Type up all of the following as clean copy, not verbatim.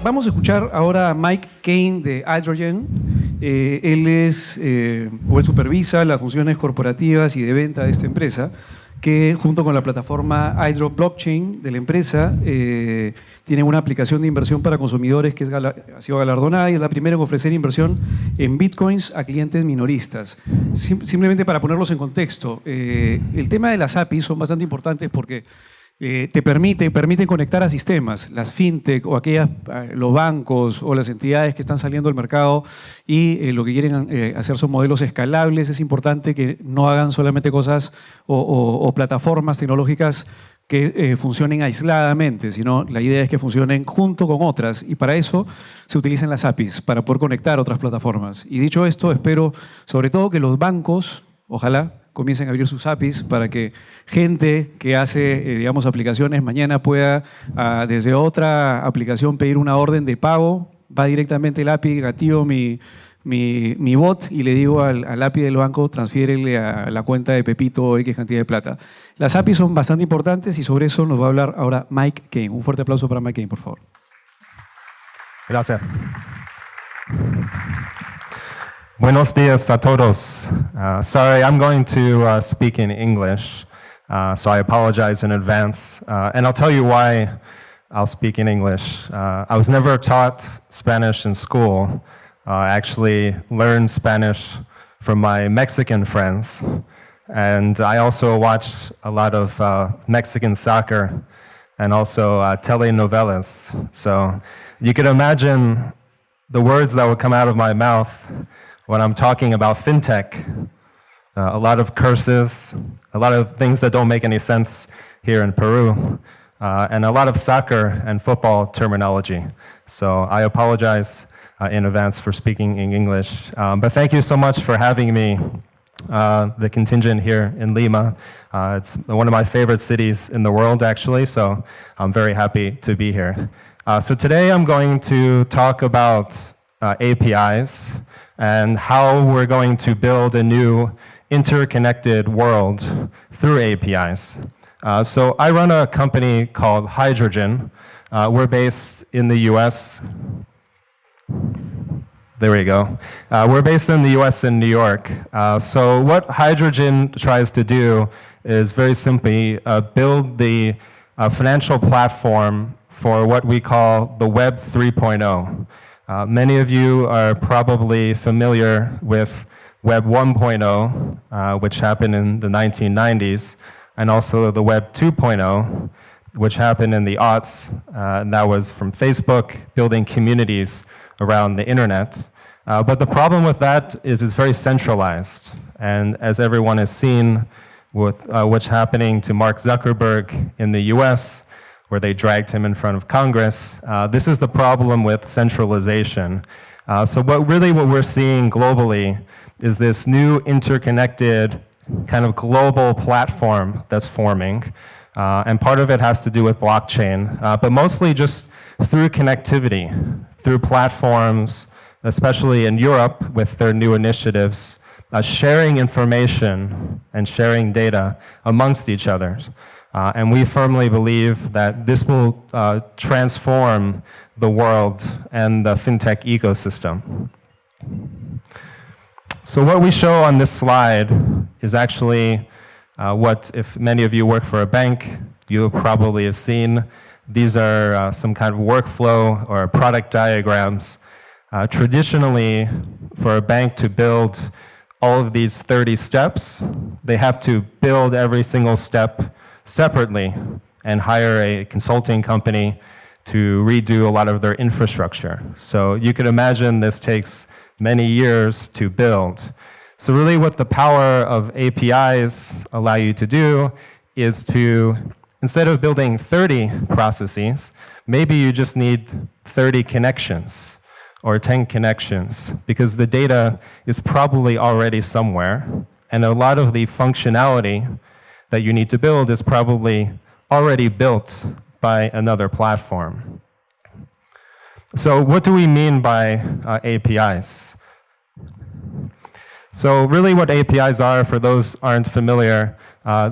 Vamos a escuchar ahora a Mike Kane de Hydrogen. Él supervisa las funciones corporativas y de venta de esta empresa, que junto con la plataforma Hydro Blockchain de la empresa tienen una aplicación de inversión para consumidores que ha sido galardonada y es la primera en ofrecer inversión en bitcoins a clientes minoristas. Simplemente para ponerlos en contexto, el tema de las APIs son bastante importantes porque te permiten conectar a sistemas, las fintech o los bancos o las entidades que están saliendo al mercado y lo que quieren hacer son modelos escalables. Es importante que no hagan solamente cosas o plataformas tecnológicas que funcionen aisladamente, sino la idea es que funcionen junto con otras y para eso se utilizan las APIs, para poder conectar otras plataformas. Y dicho esto, espero sobre todo que los bancos, ojalá, comiencen a abrir sus APIs para que gente que hace, digamos, aplicaciones mañana pueda desde otra aplicación pedir una orden de pago, va directamente el API, gatillo mi bot y le digo al API del banco, transfiérele a la cuenta de Pepito X cantidad de plata. Las APIs son bastante importantes y sobre eso nos va a hablar ahora Mike Kane. Un fuerte aplauso para Mike Kane, por favor. Gracias. Buenos días a todos. Sorry, I'm going to speak in English, so I apologize in advance. And I'll tell you why I'll speak in English. I was never taught Spanish in school. I actually learned Spanish from my Mexican friends. And I also watch a lot of Mexican soccer and also telenovelas. So you can imagine the words that would come out of my mouth when I'm talking about fintech. A lot of curses, a lot of things that don't make any sense here in Peru, and a lot of soccer and football terminology. So I apologize in advance for speaking in English. But thank you so much for having me, the contingent here in Lima. It's one of my favorite cities in the world, actually, so I'm very happy to be here. So today I'm going to talk about APIs and how we're going to build a new interconnected world through APIs. So I run a company called Hydrogen. We're based in the US. There we go. We're based in the US in New York. So what Hydrogen tries to do is very simply build the financial platform for what we call the Web 3.0. Many of you are probably familiar with Web 1.0, which happened in the 1990s, and also the Web 2.0, which happened in the aughts. And that was from Facebook, building communities around the internet. But the problem with that is it's very centralized. And as everyone has seen with what's happening to Mark Zuckerberg in the US, where they dragged him in front of Congress. This is the problem with centralization. So what we're seeing globally is this new interconnected kind of global platform that's forming. And part of it has to do with blockchain, but mostly just through connectivity, through platforms, especially in Europe with their new initiatives, sharing information and sharing data amongst each other. And we firmly believe that this will transform the world and the fintech ecosystem. So what we show on this slide is actually what, if many of you work for a bank, you probably have seen. These are some kind of workflow or product diagrams. Traditionally, for a bank to build all of these 30 steps, they have to build every single step separately and hire a consulting company to redo a lot of their infrastructure. So you can imagine this takes many years to build. So really what the power of APIs allow you to do is to, instead of building 30 processes, maybe you just need 30 connections or 10 connections because the data is probably already somewhere and a lot of the functionality that you need to build is probably already built by another platform. So what do we mean by APIs? So really what APIs are, for those who aren't familiar,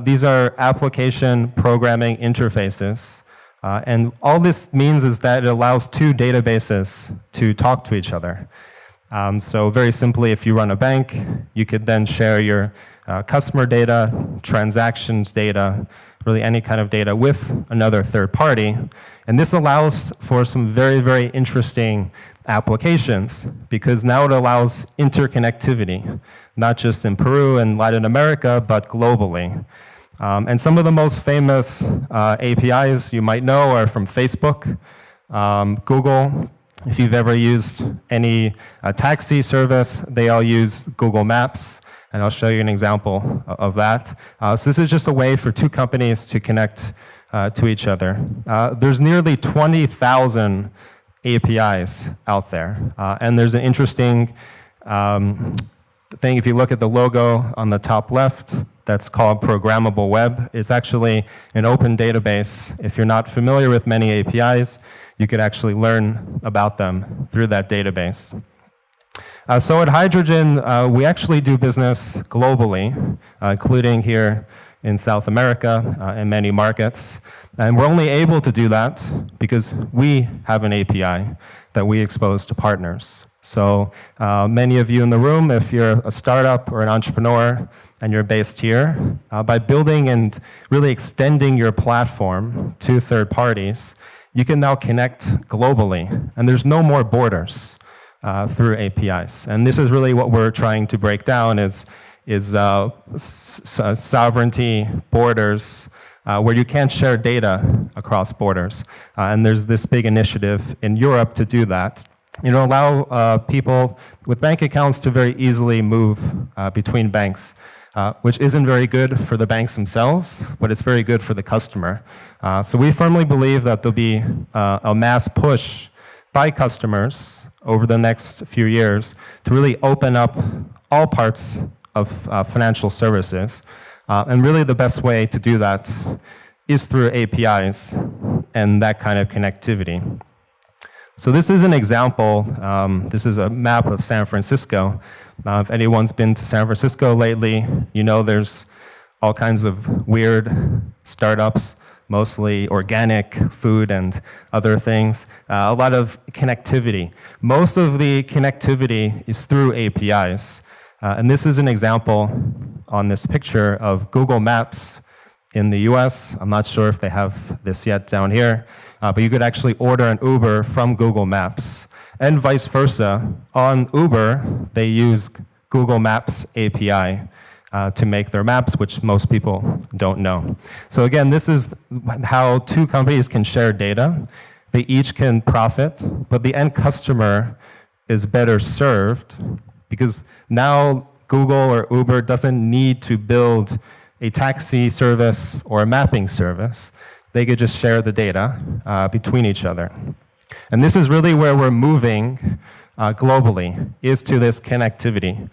these are application programming interfaces. And all this means is that it allows two databases to talk to each other. So very simply, if you run a bank, you could then share your customer data, transactions data, really any kind of data with another third party. And this allows for some very, very interesting applications because now it allows interconnectivity, not just in Peru and Latin America, but globally. And some of the most famous APIs you might know are from Facebook, Google. If you've ever used any taxi service, they all use Google Maps. And I'll show you an example of that. So this is just a way for two companies to connect to each other. There's nearly 20,000 APIs out there. And there's an interesting thing, if you look at the logo on the top left, that's called Programmable Web. It's actually an open database. If you're not familiar with many APIs, you could actually learn about them through that database. So at Hydrogen, we actually do business globally, including here in South America and many markets. And we're only able to do that because we have an API that we expose to partners. So many of you in the room, if you're a startup or an entrepreneur and you're based here, by building and really extending your platform to third parties, you can now connect globally. And there's no more borders through APIs. And this is really what we're trying to break down is sovereignty, borders, where you can't share data across borders. And there's this big initiative in Europe to do that. Allow people with bank accounts to very easily move between banks, which isn't very good for the banks themselves, but it's very good for the customer. So we firmly believe that there'll be a mass push by customers over the next few years to really open up all parts of financial services. And really the best way to do that is through APIs and that kind of connectivity. So this is an example. This is a map of San Francisco. If anyone's been to San Francisco lately, you know there's all kinds of weird startups, mostly organic food and other things. A lot of connectivity. Most of the connectivity is through APIs. And this is an example on this picture of Google Maps in the US. I'm not sure if they have this yet down here, but you could actually order an Uber from Google Maps. And vice versa. On Uber, they use Google Maps API to make their maps, which most people don't know. So again, this is how two companies can share data. They each can profit, but the end customer is better served because now Google or Uber doesn't need to build a taxi service or a mapping service. They could just share the data between each other. And this is really where we're moving globally, is to this connectivity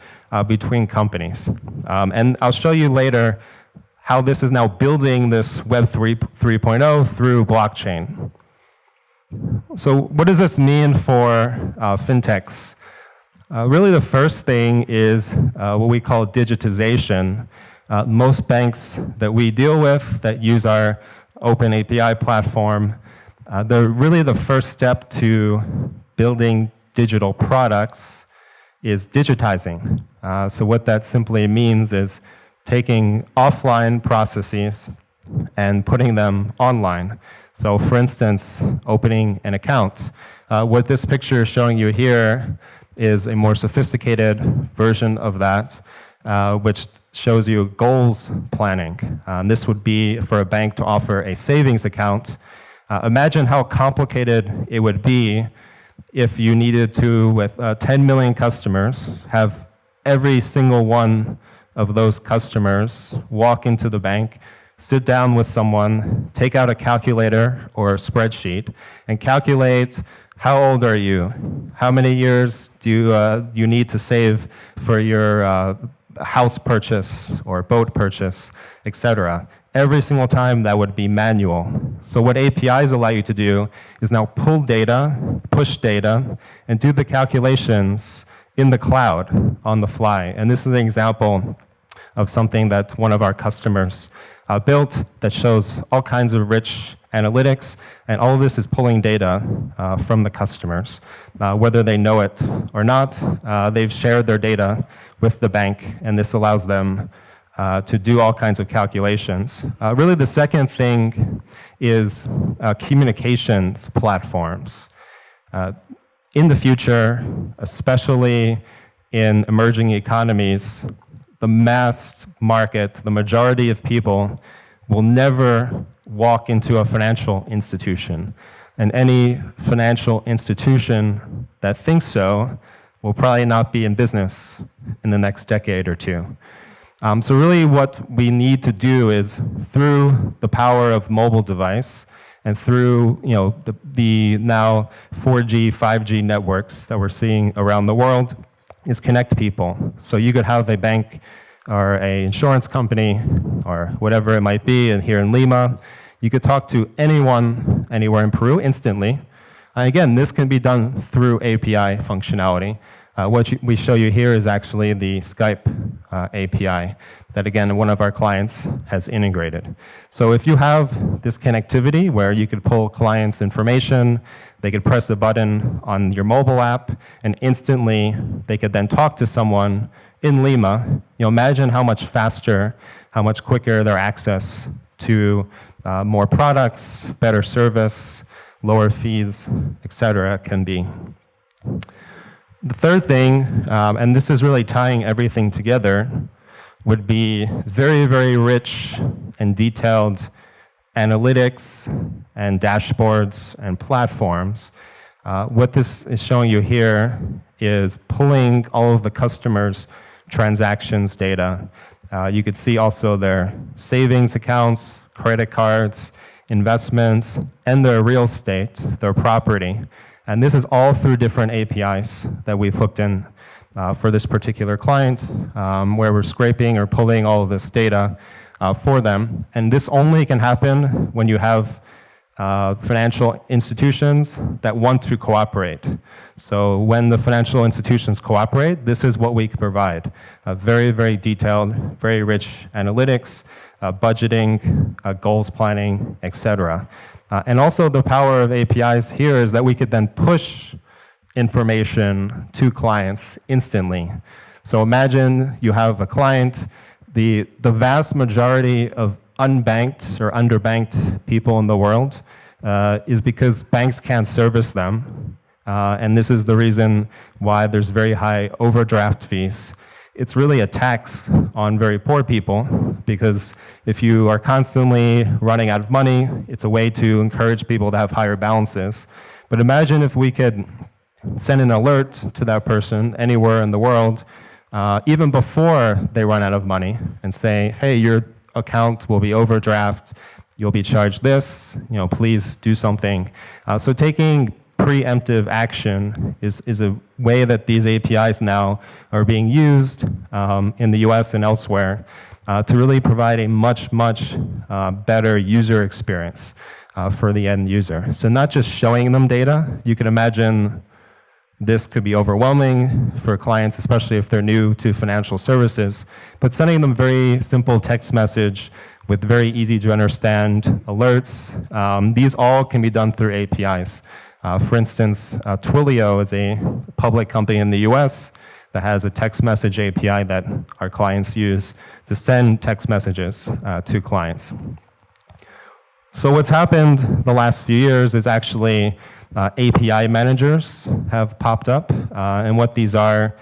between companies. And I'll show you later how this is now building this Web 3.0 through blockchain. So what does this mean for fintechs? Really the first thing is what we call digitization. Most banks that we deal with that use our open API platform, they're really the first step to building digital products is digitizing. So what that simply means is taking offline processes and putting them online. So for instance, opening an account. What this picture is showing you here is a more sophisticated version of that, which shows you goals planning. This would be for a bank to offer a savings account. Imagine how complicated it would be if you needed to, with 10 million customers, have every single one of those customers walk into the bank, sit down with someone, take out a calculator or a spreadsheet, and calculate how old are you, how many years do you need to save for your house purchase or boat purchase, etc. Every single time that would be manual. So what APIs allow you to do is now pull data, push data, and do the calculations in the cloud on the fly. And this is an example of something that one of our customers built that shows all kinds of rich analytics, and all of this is pulling data from the customers. Whether they know it or not, they've shared their data with the bank, and this allows them to do all kinds of calculations. Really, the second thing is communication platforms. In the future, especially in emerging economies, the mass market, the majority of people will never walk into a financial institution. And any financial institution that thinks so will probably not be in business in the next decade or two. So really what we need to do is, through the power of mobile device and through the now 4G, 5G networks that we're seeing around the world, is connect people. So you could have a bank or an insurance company or whatever it might be, and here in Lima, you could talk to anyone anywhere in Peru instantly. And again, this can be done through API functionality. What we show you here is actually the Skype API that, again, one of our clients has integrated. So if you have this connectivity where you could pull clients' information, they could press a button on your mobile app, and instantly they could then talk to someone in Lima. Imagine how much faster, how much quicker their access to more products, better service, lower fees, etc. can be. The third thing, and this is really tying everything together, would be very, very rich and detailed analytics and dashboards and platforms. What this is showing you here is pulling all of the customers' transactions data. You could see also their savings accounts, credit cards, investments, and their real estate, their property. And this is all through different APIs that we've hooked in for this particular client, where we're scraping or pulling all of this data for them. And this only can happen when you have financial institutions that want to cooperate. So when the financial institutions cooperate, this is what we can provide. Very, very detailed, very rich analytics, budgeting, goals planning, etc. And also the power of APIs here is that we could then push information to clients instantly. So imagine you have a client, the vast majority of unbanked or underbanked people in the world is because banks can't service them. And this is the reason why there's very high overdraft fees. It's really a tax on very poor people, because if you are constantly running out of money, it's a way to encourage people to have higher balances. But imagine if we could send an alert to that person anywhere in the world, even before they run out of money, and say, hey, your account will be overdraft, you'll be charged this, please do something. So taking preemptive action is a way that these APIs now are being used in the US and elsewhere to really provide a much, much better user experience for the end user. So not just showing them data. You can imagine this could be overwhelming for clients, especially if they're new to financial services, but sending them very simple text message with very easy to understand alerts. These all can be done through APIs. For instance, Twilio is a public company in the US that has a text message API that our clients use to send text messages to clients. So what's happened the last few years is actually API managers have popped up. And what these are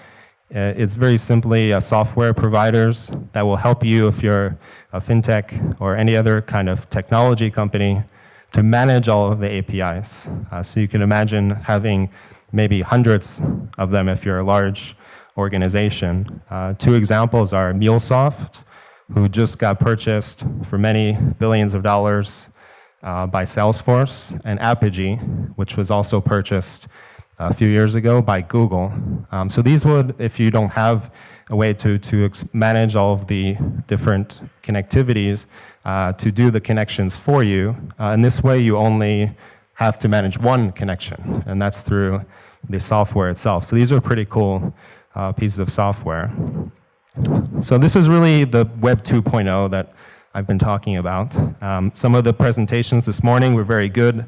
is very simply software providers that will help you, if you're a fintech or any other kind of technology company, to manage all of the APIs. So you can imagine having maybe hundreds of them if you're a large organization. Two examples are MuleSoft, who just got purchased for many billions of dollars by Salesforce, and Apigee, which was also purchased a few years ago by Google. So these would, if you don't have a way to manage all of the different connectivities, to do the connections for you. And this way you only have to manage one connection, and that's through the software itself. So these are pretty cool pieces of software. So this is really the Web 2.0 that I've been talking about. Some of the presentations this morning were very good,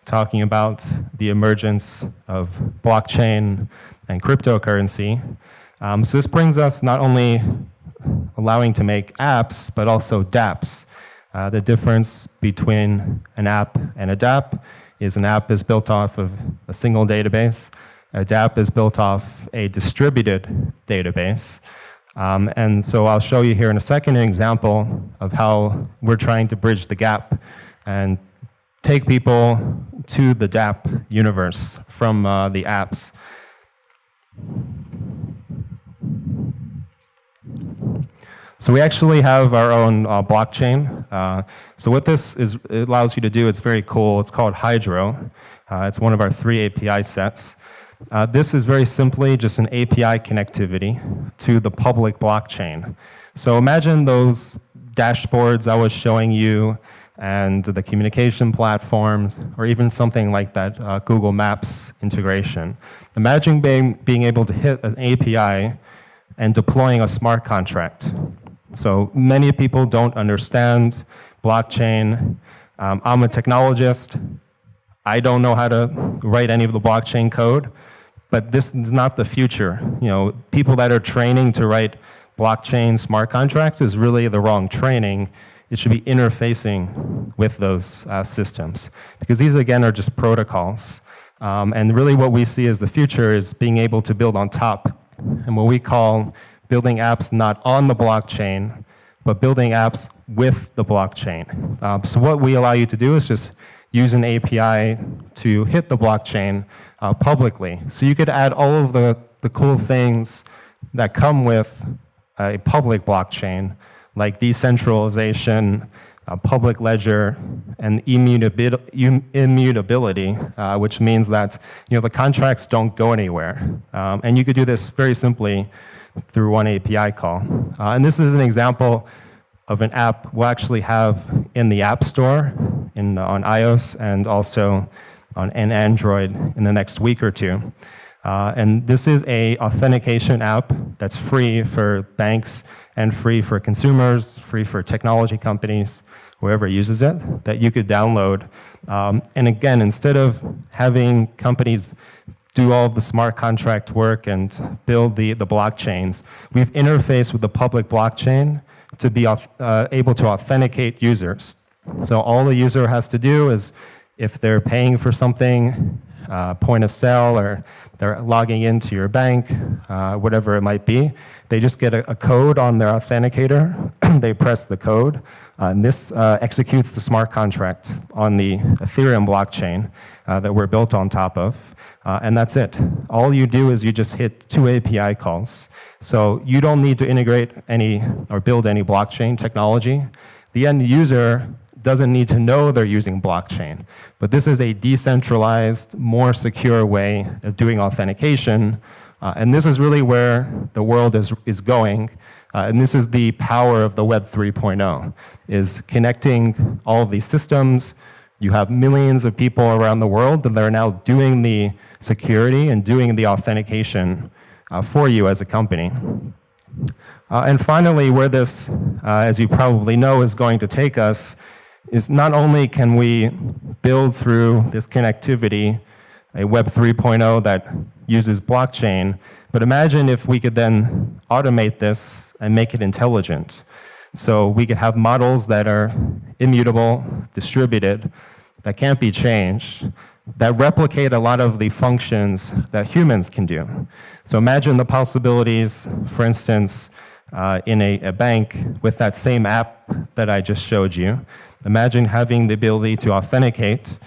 talking about the emergence of blockchain and cryptocurrency. So this brings us not only allowing to make apps, but also dApps. The difference between an app and a dApp is an app is built off of a single database. A dApp is built off a distributed database. And so I'll show you here in a second an example of how we're trying to bridge the gap and take people to the dApp universe from the apps. So we actually have our own blockchain. So what this it allows you to do, it's very cool. It's called Hydro. It's one of our 3 API sets. This is very simply just an API connectivity to the public blockchain. So imagine those dashboards I was showing you and the communication platforms, or even something like that Google Maps integration. Imagine being able to hit an API and deploying a smart contract. So many people don't understand blockchain. I'm a technologist. I don't know how to write any of the blockchain code, but this is not the future. You know, people that are training to write blockchain smart contracts is really the wrong training. It should be interfacing with those systems, because these again are just protocols. And really what we see as the future is being able to build on top, and what we call building apps not on the blockchain, but building apps with the blockchain. So what we allow you to do is just use an API to hit the blockchain publicly. So you could add all of the cool things that come with a public blockchain, like decentralization, public ledger, and immutability, which means that the contracts don't go anywhere. And you could do this very simply through one API call. And this is an example of an app we'll actually have in the App Store on iOS and also on Android in the next week or two. And this is an authentication app that's free for banks and free for consumers, free for technology companies, whoever uses it, that you could download. And again, instead of having companies do all of the smart contract work and build the blockchains, we've interfaced with the public blockchain to be able to authenticate users. So all the user has to do is, if they're paying for something, point of sale, or they're logging into your bank, whatever it might be, they just get a code on their authenticator, they press the code, and this executes the smart contract on the Ethereum blockchain that we're built on top of. And that's it. All you do is you just hit 2 API calls. So you don't need to integrate any or build any blockchain technology. The end user doesn't need to know they're using blockchain. But this is a decentralized, more secure way of doing authentication. And this is really where the world is going. And this is the power of the Web 3.0, is connecting all of these systems. You have millions of people around the world that are now doing the security and doing the authentication for you as a company. And finally, where this, as you probably know, is going to take us is not only can we build through this connectivity a Web 3.0 that uses blockchain, but imagine if we could then automate this and make it intelligent. So we could have models that are immutable, distributed, that can't be changed, that replicate a lot of the functions that humans can do. So imagine the possibilities, for instance, in a bank with that same app that I just showed you. Imagine having the ability to authenticate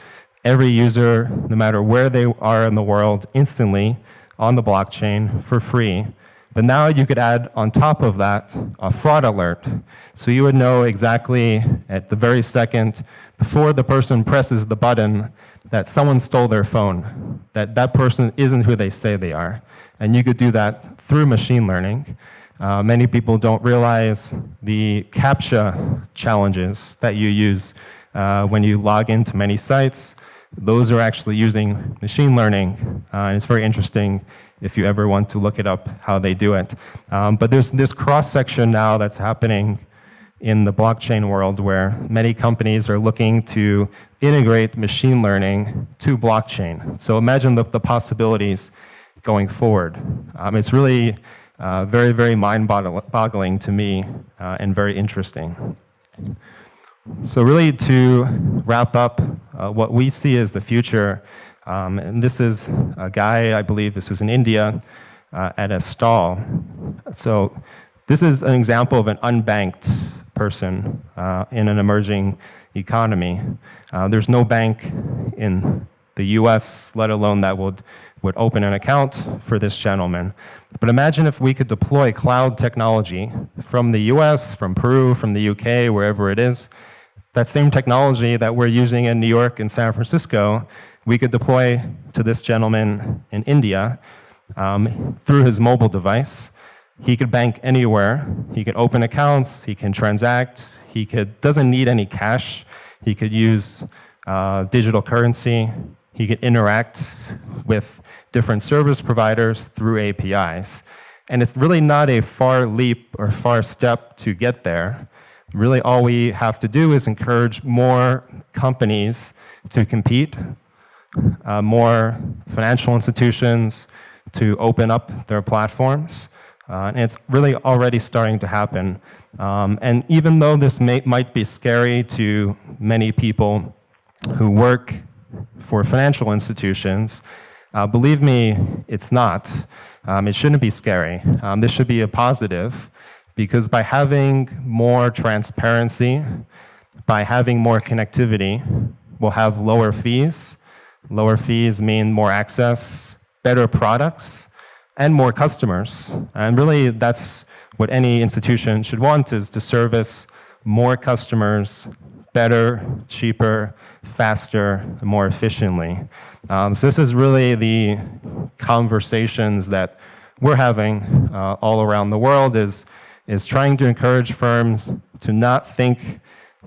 every user, no matter where they are in the world, instantly on the blockchain for free. But now you could add on top of that a fraud alert. So you would know exactly at the very second before the person presses the button that someone stole their phone, that that person isn't who they say they are. And you could do that through machine learning. Many people don't realize the CAPTCHA challenges that you use when you log into many sites. Those are actually using machine learning. And it's very interesting if you ever want to look it up, how they do it. But there's this cross-section now that's happening in the blockchain world where many companies are looking to integrate machine learning to blockchain. So imagine the possibilities going forward. It's really very, very mind-boggling to me and very interesting. So really to wrap up, what we see as the future, and this is a guy, I believe this was in India, at a stall. So this is an example of an unbanked person in an emerging economy. There's no bank in the US, let alone that would open an account for this gentleman. But imagine if we could deploy cloud technology from the US, from Peru, from the UK, wherever it is. That same technology that we're using in New York and San Francisco, we could deploy to this gentleman in India through his mobile device. He could bank anywhere. He could open accounts. He can transact. Doesn't need any cash. He could use digital currency. He could interact with different service providers through APIs. And it's really not a far leap or far step to get there. Really, all we have to do is encourage more companies to compete, more financial institutions to open up their platforms. And it's really already starting to happen. And even though this might be scary to many people who work for financial institutions, believe me, it's not. It shouldn't be scary. This should be a positive, because by having more transparency, by having more connectivity, we'll have lower fees. Lower fees mean more access, better products, and more customers. And really, that's what any institution should want, is to service more customers better, cheaper, faster, and more efficiently. So this is really the conversations that we're having all around the world, is trying to encourage firms to not think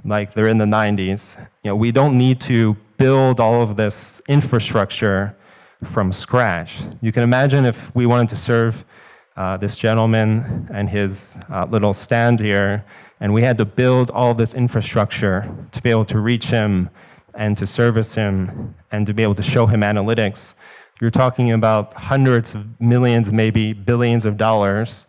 like they're in the 90s. We don't need to build all of this infrastructure from scratch. You can imagine if we wanted to serve this gentleman and his little stand here, and we had to build all this infrastructure to be able to reach him and to service him and to be able to show him analytics. You're talking about hundreds of millions, maybe billions of dollars,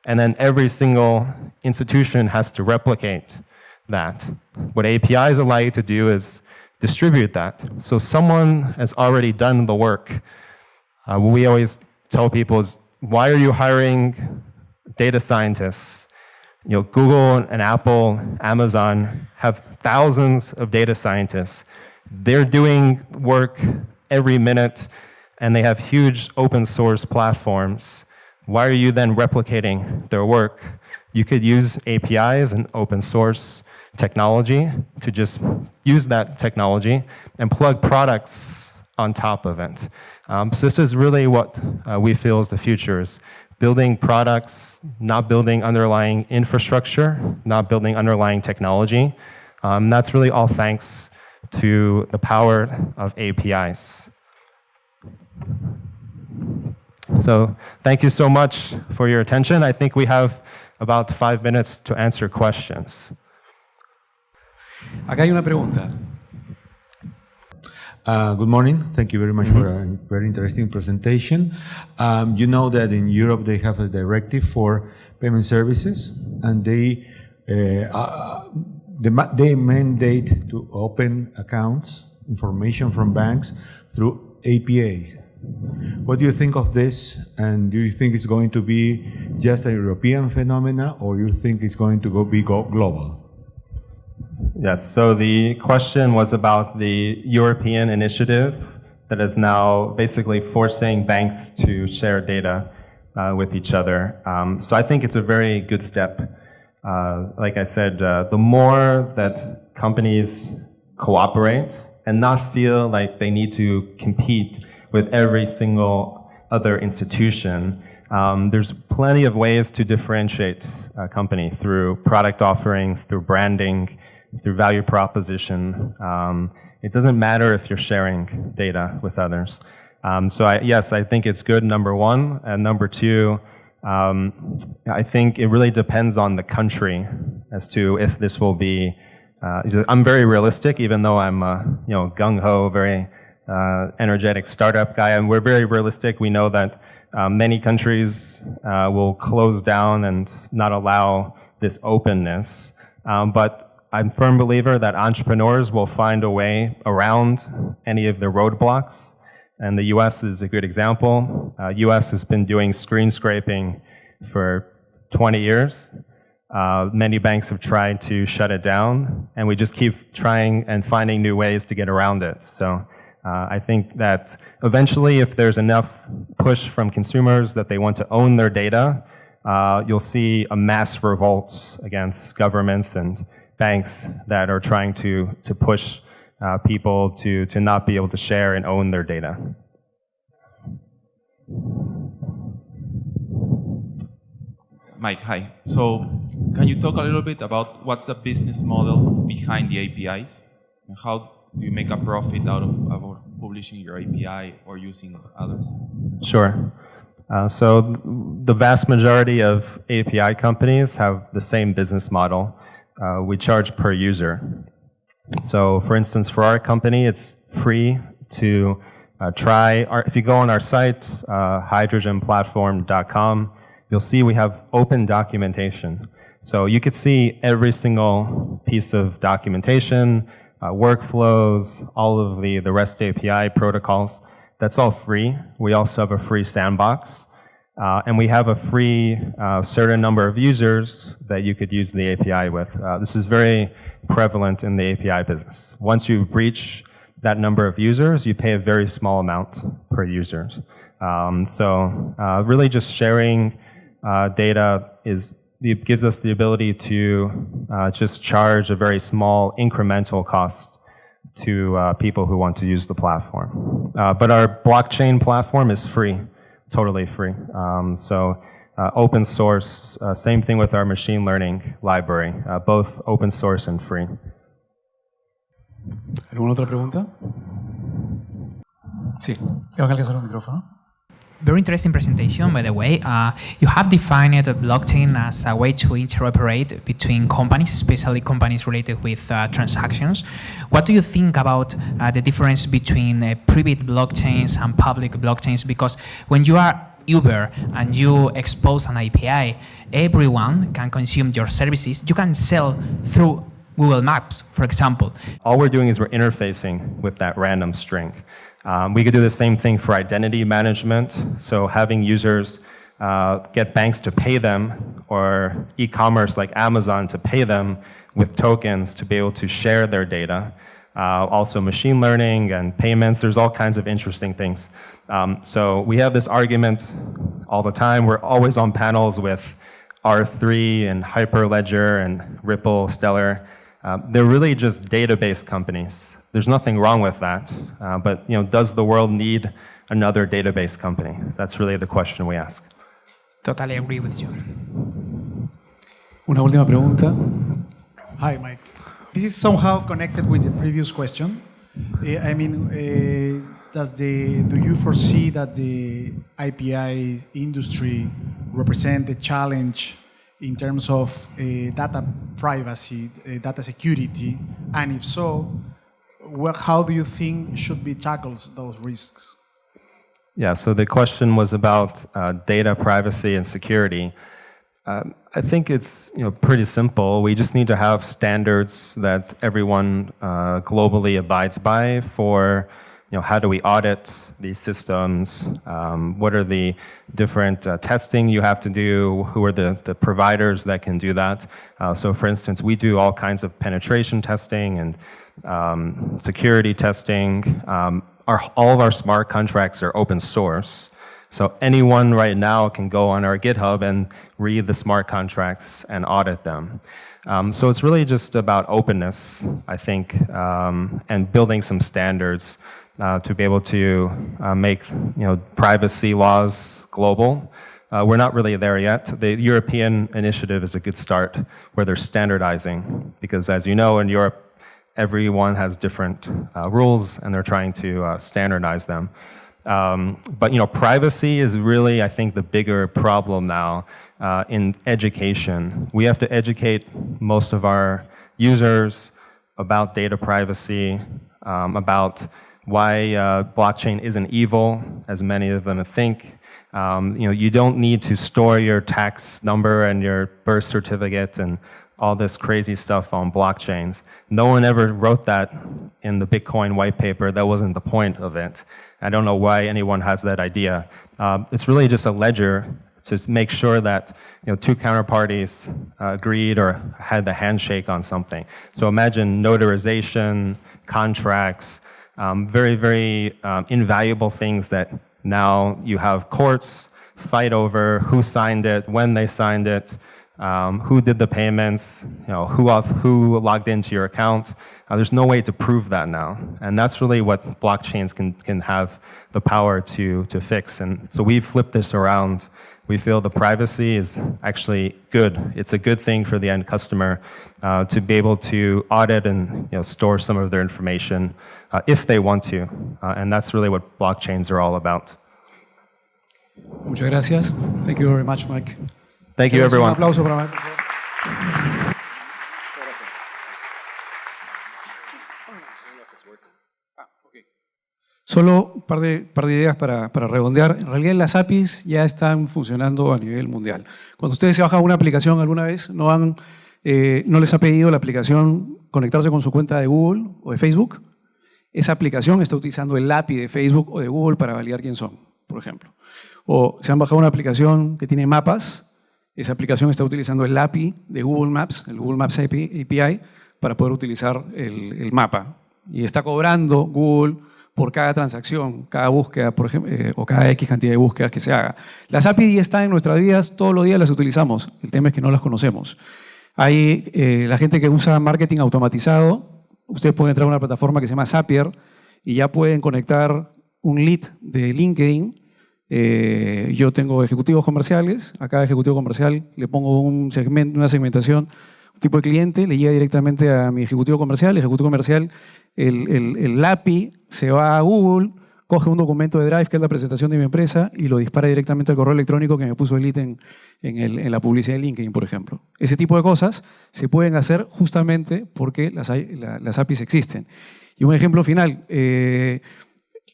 and then every single institution has to replicate that. What APIs allow you to do is distribute that. So someone has already done the work. What we always tell people is, why are you hiring data scientists? Google and Apple, Amazon have thousands of data scientists. They're doing work every minute, and they have huge open source platforms. Why are you then replicating their work? You could use APIs and open source technology to just use that technology and plug products on top of it. So this is really what we feel is the future, is building products, not building underlying infrastructure, not building underlying technology. That's really all thanks to the power of APIs. So thank you so much for your attention. I think we have about 5 minutes to answer questions. Acá hay una pregunta. Good morning. Thank you very much for a very interesting presentation. You know that in Europe they have a directive for payment services, and they mandate to open accounts, information from banks through APIs. What do you think of this? And do you think it's going to be just a European phenomena, or you think it's going to be global? Yes, so the question was about the European initiative that is now basically forcing banks to share data with each other. So I think it's a very good step. Like I said, the more that companies cooperate and not feel like they need to compete with every single other institution, there's plenty of ways to differentiate a company through product offerings, through branding, through value proposition. It doesn't matter if you're sharing data with others. So yes, I think it's good, number one. And number two, I think it really depends on the country as to if this will be. I'm very realistic, even though I'm gung-ho, very energetic startup guy, and we're very realistic. We know that many countries will close down and not allow this openness, but I'm a firm believer that entrepreneurs will find a way around any of the roadblocks, and the US is a good example. US has been doing screen scraping for 20 years. Many banks have tried to shut it down, and we just keep trying and finding new ways to get around it. So I think that eventually, if there's enough push from consumers that they want to own their data, you'll see a mass revolt against governments and banks that are trying to push people to not be able to share and own their data. Mike, hi. So can you talk a little bit about what's the business model behind the APIs? And how do you make a profit out of publishing your API or using others? Sure. So the vast majority of API companies have the same business model. We charge per user. So for instance, for our company, it's free to try. If you go on our site, hydrogenplatform.com, you'll see we have open documentation. So you could see every single piece of documentation, workflows, all of the REST API protocols. That's all free. We also have a free sandbox. And we have a free certain number of users that you could use the API with. This is very prevalent in the API business. Once you reach that number of users, you pay a very small amount per user. Really just sharing data gives us the ability to just charge a very small incremental cost to people who want to use the platform. But our blockchain platform is free. Totally free. Open source, same thing with our machine learning library, both open source and free. ¿Alguna otra pregunta? Sí. Creo que alcanzar el micrófono. Very interesting presentation, by the way. You have defined blockchain as a way to interoperate between companies, especially companies related with transactions. What do you think about the difference between private blockchains and public blockchains? Because when you are Uber and you expose an API, everyone can consume your services. You can sell through Google Maps, for example. All we're doing is we're interfacing with that random string. We could do the same thing for identity management, so having users get banks to pay them, or e-commerce like Amazon to pay them with tokens to be able to share their data. Also machine learning and payments, there's all kinds of interesting things. So we have this argument all the time. We're always on panels with R3 and Hyperledger and Ripple, Stellar. They're really just database companies. There's nothing wrong with that, but does the world need another database company? That's really the question we ask. Totally agree with you. Una última pregunta. Hi, Mike. This is somehow connected with the previous question. Do you foresee that the API industry represent a challenge in terms of data privacy, data security, and if so, how do you think should be tackled those risks? Yeah, so the question was about data privacy and security. I think it's pretty simple. We just need to have standards that everyone globally abides by for how do we audit these systems? What are the different testing you have to do? Who are the providers that can do that? So for instance, we do all kinds of penetration testing and security testing. All of our smart contracts are open source. So anyone right now can go on our GitHub and read the smart contracts and audit them. So it's really just about openness, I think, and building some standards to be able to make privacy laws global. We're not really there yet. The European initiative is a good start where they're standardizing, because as you know, in Europe, everyone has different rules and they're trying to standardize them. But privacy is really, I think, the bigger problem now in education. We have to educate most of our users about data privacy, about why blockchain isn't evil, as many of them think. You don't need to store your tax number and your birth certificate and all this crazy stuff on blockchains. No one ever wrote that in the Bitcoin white paper. That wasn't the point of it. I don't know why anyone has that idea. It's really just a ledger to make sure that two counterparties agreed or had the handshake on something. So imagine notarization, contracts, very, very invaluable things that now you have courts fight over who signed it, when they signed it, who did the payments, who logged into your account. There's no way to prove that now. And that's really what blockchains can have the power to fix. And so we've flipped this around. We feel the privacy is actually good. It's a good thing for the end customer to be able to audit and store some of their information if they want to. And that's really what blockchains are all about. Muchas gracias. Thank you very much, Mike. Thank you, everyone. Un aplauso para Mike, por favor. Solo un par de ideas para redondear. En realidad las APIs ya están funcionando a nivel mundial. Cuando ustedes se bajan una aplicación alguna vez, no les ha pedido la aplicación conectarse con su cuenta de Google o de Facebook. Esa aplicación está utilizando el API de Facebook o de Google para validar quién son, por ejemplo. O se han bajado una aplicación que tiene mapas. Esa aplicación está utilizando el API de Google Maps, el Google Maps API, para poder utilizar el mapa. Y está cobrando Google por cada transacción, cada búsqueda, por ejemplo, o cada X cantidad de búsquedas que se haga. Las API ya están en nuestras vidas, todos los días las utilizamos. El tema es que no las conocemos. Hay la gente que usa marketing automatizado. Ustedes pueden entrar a una plataforma que se llama Zapier y ya pueden conectar un lead de LinkedIn. Yo tengo ejecutivos comerciales. A cada ejecutivo comercial le pongo una segmentación, un tipo de cliente, le llega directamente a mi ejecutivo comercial. El ejecutivo comercial, el API se va a Google, coge un documento de Drive, que es la presentación de mi empresa, y lo dispara directamente al correo electrónico que me puso el lead en la publicidad de LinkedIn, por ejemplo. Ese tipo de cosas se pueden hacer justamente porque las APIs existen. Y un ejemplo final.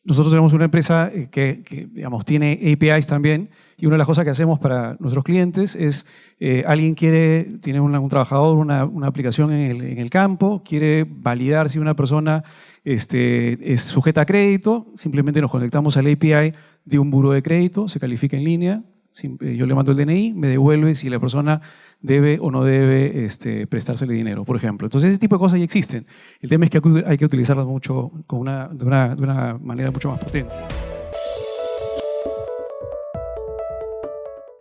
Nosotros tenemos una empresa que digamos, tiene APIs también, y una de las cosas que hacemos para nuestros clientes es alguien tiene un trabajador, una aplicación en el campo, quiere validar si una persona es sujeta a crédito, simplemente nos conectamos al API de un buró de crédito, se califica en línea, yo le mando el DNI, me devuelve si la persona debe o no debe prestársele dinero, por ejemplo. Entonces, ese tipo de cosas ya existen. El tema es que hay que utilizarlas mucho de una manera mucho más potente.